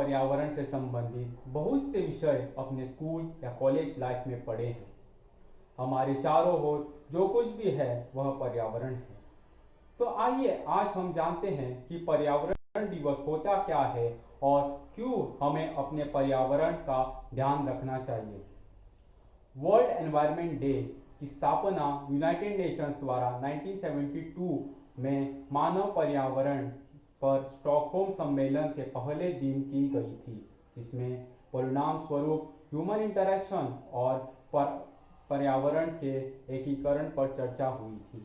पर्यावरण से संबंधित बहुत से विषय अपने स्कूल या कॉलेज लाइफ में पढ़े हैं। हमारे चारों ओर जो कुछ भी है वह पर्यावरण है। तो आइए आज हम जानते हैं कि पर्यावरण दिवस होता क्या है और क्यों हमें अपने पर्यावरण का ध्यान रखना चाहिए। वर्ल्ड एनवायरनमेंट डे की स्थापना यूनाइटेड नेशंस द्वारा 1972 में मानव पर्यावरण पर स्टॉकहोम सम्मेलन के पहले दिन की गई थी, जिसमें परिणाम स्वरूप ह्यूमन इंटरैक्शन और पर्यावरण के एकीकरण पर चर्चा हुई थी।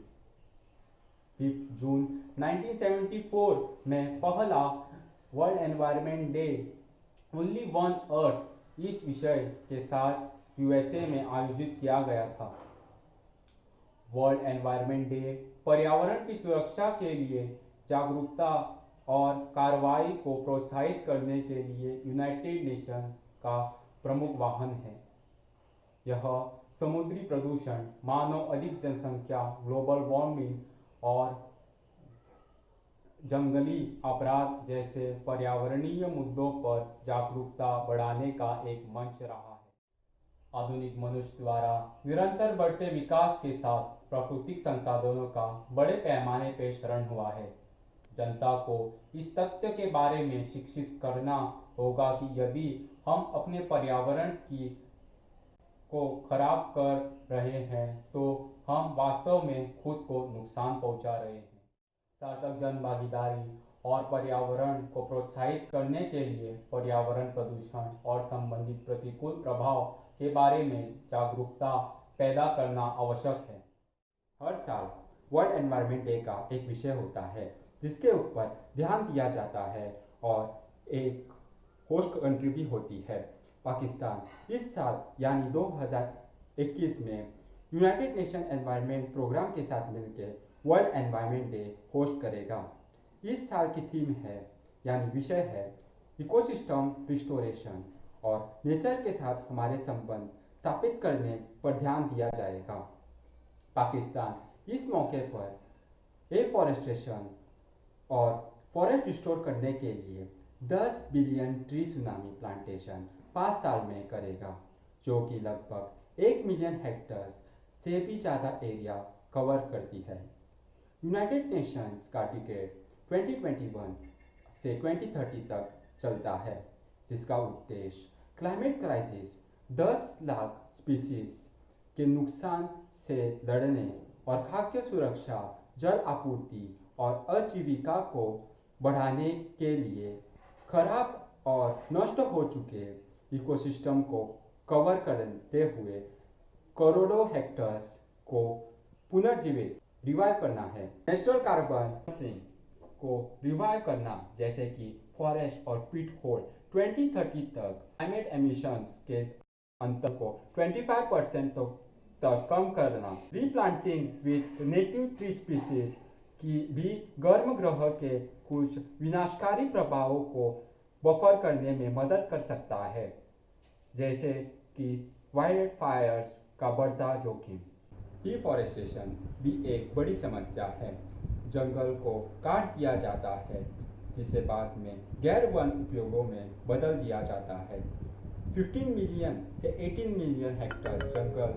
5 जून 1974 में पहला world environment day only one earth इस विषय के साथ यूएसए में आयोजित किया गया था। वर्ल्ड एनवायरनमेंट डे पर्यावरण की सुरक्षा के लिए जागरूकता और कार्रवाई को प्रोत्साहित करने के लिए यूनाइटेड नेशंस का प्रमुख वाहन है। यह समुद्री प्रदूषण, मानव अधिक जनसंख्या, ग्लोबल वार्मिंग और जंगली अपराध जैसे पर्यावरणीय मुद्दों पर जागरूकता बढ़ाने का एक मंच रहा है। आधुनिक मनुष्य द्वारा निरंतर बढ़ते विकास के साथ प्राकृतिक संसाधनों का बड़े पैमाने पर क्षरण हुआ है। जनता को इस तथ्य के बारे में शिक्षित करना होगा कि यदि हम अपने पर्यावरण को खराब कर रहे हैं तो हम वास्तव में खुद को नुकसान पहुंचा रहे हैं। सार्थक जन भागीदारी और पर्यावरण को प्रोत्साहित करने के लिए पर्यावरण प्रदूषण और संबंधित प्रतिकूल प्रभाव के बारे में जागरूकता पैदा करना आवश्यक है। हर साल वर्ल्ड एनवायरनमेंट डे का एक विषय होता है जिसके ऊपर ध्यान दिया जाता है और एक होस्ट कंट्री भी होती है। पाकिस्तान इस साल यानी 2021 में यूनाइटेड नेशन एनवायरनमेंट प्रोग्राम के साथ मिलकर वर्ल्ड एनवायरनमेंट डे होस्ट करेगा। इस साल की थीम है यानी विषय है इकोसिस्टम रिस्टोरेशन और नेचर के साथ हमारे संबंध स्थापित करने पर ध्यान दिया जाएगा। पाकिस्तान इस मौके पर एफॉरेस्टेशन और फॉरेस्ट रिस्टोर करने के लिए 10 बिलियन ट्री सुनामी प्लांटेशन 5 साल में करेगा, जो कि लगभग 1 मिलियन हेक्टेयर से भी ज़्यादा एरिया कवर करती है। यूनाइटेड नेशंस का डिकेड 2021 से 2030 तक चलता है, जिसका उद्देश्य क्लाइमेट क्राइसिस, 10 लाख स्पीसीज के नुकसान से लड़ने और खाद्य सुरक्षा, जल आपूर्ति और आजीविका को बढ़ाने के लिए खराब और नष्ट हो चुके इकोसिस्टम को कवर करते हुए करोड़ों हेक्टेयर्स को पुनर्जीवित रिवाइव करना है। नेचुरल कार्बन सिंक को रिवाइव करना, जैसे कि फॉरेस्ट और पीट होल 2030 तक क्लाइमेट एमिशंस के अंतर को 25% तक कम करना, रीप्लांटिंग विद नेटिव ट्री स्पीसीज की भी गर्म ग्रह के कुछ विनाशकारी प्रभावों को बफर करने में मदद कर सकता है, जैसे कि वाइल्ड फायर्स का बढ़ता जोखिम। डिफॉरेस्टेशन भी एक बड़ी समस्या है। जंगल को काट दिया जाता है, जिसे बाद में गैर वन उपयोगों में बदल दिया जाता है। 15 मिलियन से 18 मिलियन हेक्टेयर जंगल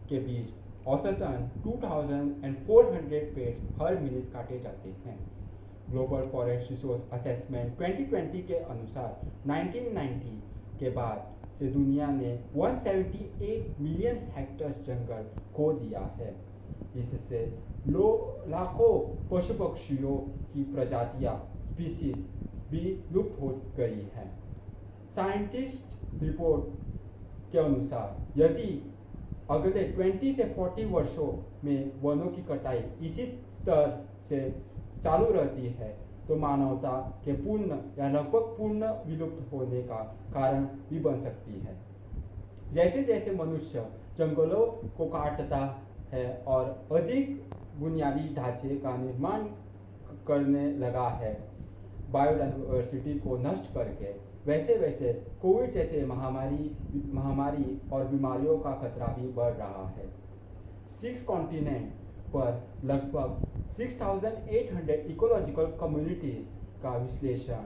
के बीच औसतन 2400 पेड़ हर मिनट काटे जाते हैं। ग्लोबल फॉरेस्ट रिसोर्स असेसमेंट 2020 के अनुसार 1990 के बाद से दुनिया ने 178 मिलियन हेक्टेयर जंगल खो दिया है। इससे लाखों पशु पक्षियों की प्रजातियां स्पीसीज भी लुप्त हो गई हैं। साइंटिस्ट रिपोर्ट के अनुसार यदि अगले 20 से 40 वर्षों में वनों की कटाई इसी स्तर से चालू रहती है तो मानवता के पूर्ण या लगभग पूर्ण विलुप्त होने का कारण भी बन सकती है। जैसे जैसे मनुष्य जंगलों को काटता है और अधिक बुनियादी ढांचे का निर्माण करने लगा है, बायोडाइवर्सिटी को नष्ट करके, वैसे वैसे कोविड जैसे महामारी और बीमारियों का खतरा भी बढ़ रहा है। 6 कॉन्टिनेंट पर लगभग 6,800 इकोलॉजिकल कम्युनिटीज का विश्लेषण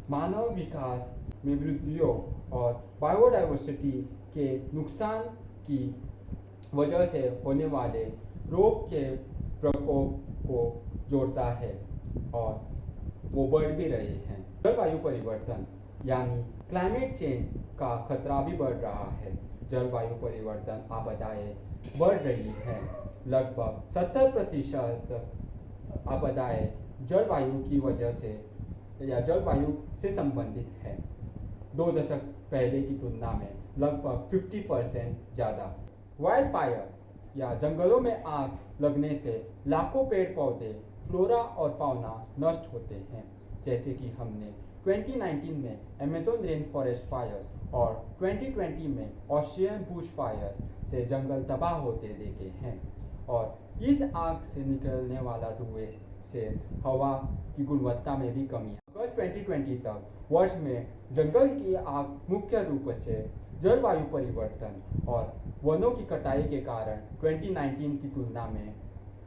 मानव विकास में वृद्धियों और बायोडाइवर्सिटी के नुकसान की वजह से होने वाले रोग के प्रकोप को जोड़ता है और वो बढ़ भी रहे हैं। जलवायु परिवर्तन यानी क्लाइमेट चेंज का खतरा भी बढ़ रहा है। जलवायु परिवर्तन आपदाएं बढ़ रही हैं। लगभग 70% आपदाएं जलवायु की वजह से या जलवायु से संबंधित है। 2 दशक पहले की तुलना में लगभग 50% ज़्यादा। वाइल्ड फायर या जंगलों में आग लगने से लाखों पेड़ पौधे, फ्लोरा और फाउना नष्ट होते हैं, जैसे कि हमने 2019 में अमेज़न रेन फॉरेस्ट फायर्स और 2020 में ऑस्ट्रेलियन बुश फायर्स से जंगल तबाह होते देखे हैं। और इस आग से निकलने वाला धुएं से हवा की गुणवत्ता में भी कमी है। अगस्त 2020 तक वर्ष में जंगल की आग मुख्य रूप से जलवायु परिवर्तन और वनों की कटाई के कारण 2019 की तुलना में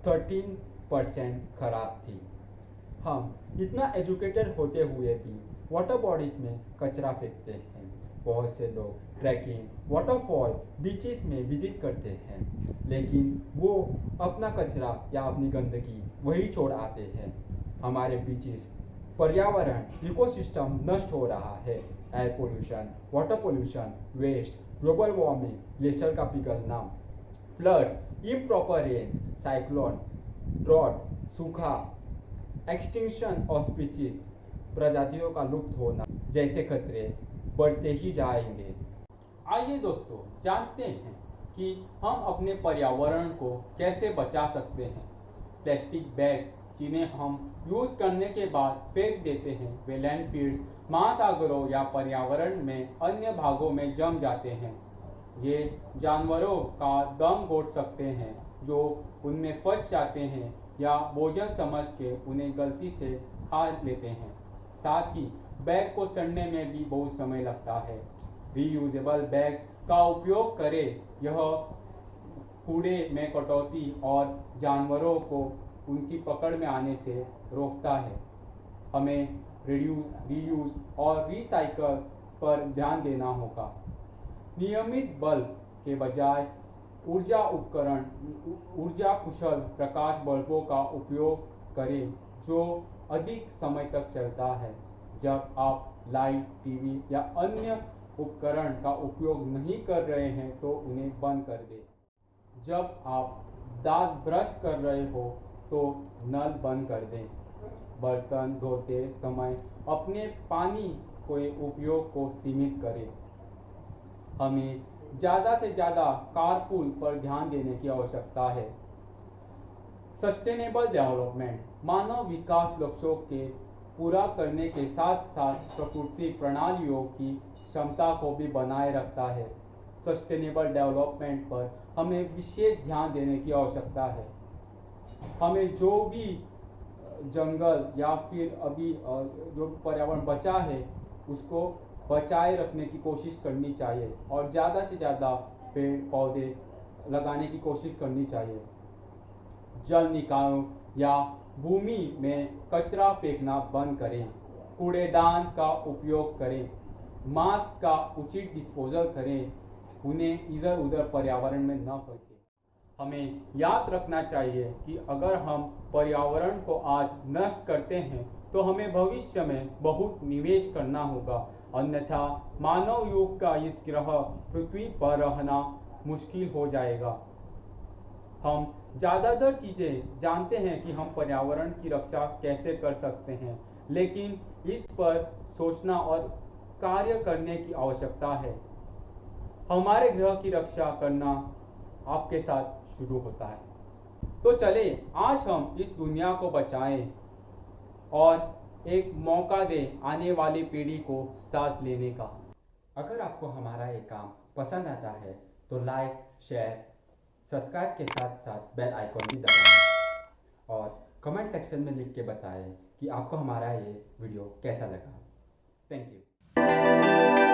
13% खराब थी। हम इतना एजुकेटेड होते हुए भी वाटर बॉडीज में कचरा फेंकते हैं। बहुत से लोग ट्रैकिंग, वाटरफॉल, बीचेस में विजिट करते हैं, लेकिन वो अपना कचरा या अपनी गंदगी वही छोड़ आते हैं। हमारे बीचेस, पर्यावरण, इकोसिस्टम नष्ट हो रहा है। Air pollution, water pollution, waste, global warming, glacier का पिघलना, floods, improper rains, cyclone, drought, सूखा, एक्सटिंक्शन ऑफ स्पीसीज, प्रजातियों का लुप्त होना जैसे खतरे बढ़ते ही जाएंगे। आइए दोस्तों, जानते हैं कि हम अपने पर्यावरण को कैसे बचा सकते हैं। प्लास्टिक बैग जिन्हें हम यूज़ करने के बाद फेंक देते हैं, वे लैंडफिल्स, महासागरों या पर्यावरण में अन्य भागों में जम जाते हैं। ये जानवरों का दम घोट सकते हैं जो उनमें फंस जाते हैं या भोजन समझ के उन्हें गलती से खा लेते हैं। साथ ही बैग को सड़ने में भी बहुत समय लगता है। रीयूजेबल बैग्स का उपयोग करें। यह कूड़े में कटौती और जानवरों को उनकी पकड़ में आने से रोकता है। हमें रिड्यूस, रीयूज और रिसाइकल पर ध्यान देना होगा। नियमित बल्ब के बजाय ऊर्जा कुशल प्रकाश बल्बों का उपयोग करें जो अधिक समय तक चलता है। जब आप लाइट, टीवी या अन्य उपकरण का उपयोग नहीं कर रहे हैं तो उन्हें बंद कर दें। जब आप दांत ब्रश कर रहे हो तो नल बंद कर दें। बर्तन धोते समय अपने पानी के उपयोग को सीमित करें। हमें ज़्यादा से ज़्यादा कारपूल पर ध्यान देने की आवश्यकता है। सस्टेनेबल डेवलपमेंट मानव विकास लक्ष्यों के पूरा करने के साथ साथ प्रकृति प्रणालियों की क्षमता को भी बनाए रखता है। सस्टेनेबल डेवलपमेंट पर हमें विशेष ध्यान देने की आवश्यकता है। हमें जो भी जंगल या फिर अभी जो पर्यावरण बचा है उसको बचाए रखने की कोशिश करनी चाहिए और ज़्यादा से ज़्यादा पेड़ पौधे लगाने की कोशिश करनी चाहिए। जल निकायों या भूमि में कचरा फेंकना बंद करें। कूड़ेदान का उपयोग करें। मास्क का उचित डिस्पोजल करें। उन्हें इधर उधर पर्यावरण में न फेंकें। हमें याद रखना चाहिए कि अगर हम पर्यावरण को आज नष्ट करते हैं तो हमें भविष्य में बहुत निवेश करना होगा, अन्यथा मानव युग का इस ग्रह पृथ्वी पर रहना मुश्किल हो जाएगा। हम ज़्यादातर चीज़ें जानते हैं कि हम पर्यावरण की रक्षा कैसे कर सकते हैं, लेकिन इस पर सोचना और कार्य करने की आवश्यकता है। हमारे ग्रह की रक्षा करना आपके साथ शुरू होता है। तो चले आज हम इस दुनिया को बचाएं और एक मौका दें आने वाली पीढ़ी को सांस लेने का। अगर आपको हमारा ये काम पसंद आता है तो लाइक, शेयर, सब्सक्राइब के साथ साथ बेल आइकॉन भी दबाएं और कमेंट सेक्शन में लिख के बताएं कि आपको हमारा ये वीडियो कैसा लगा। Thank you.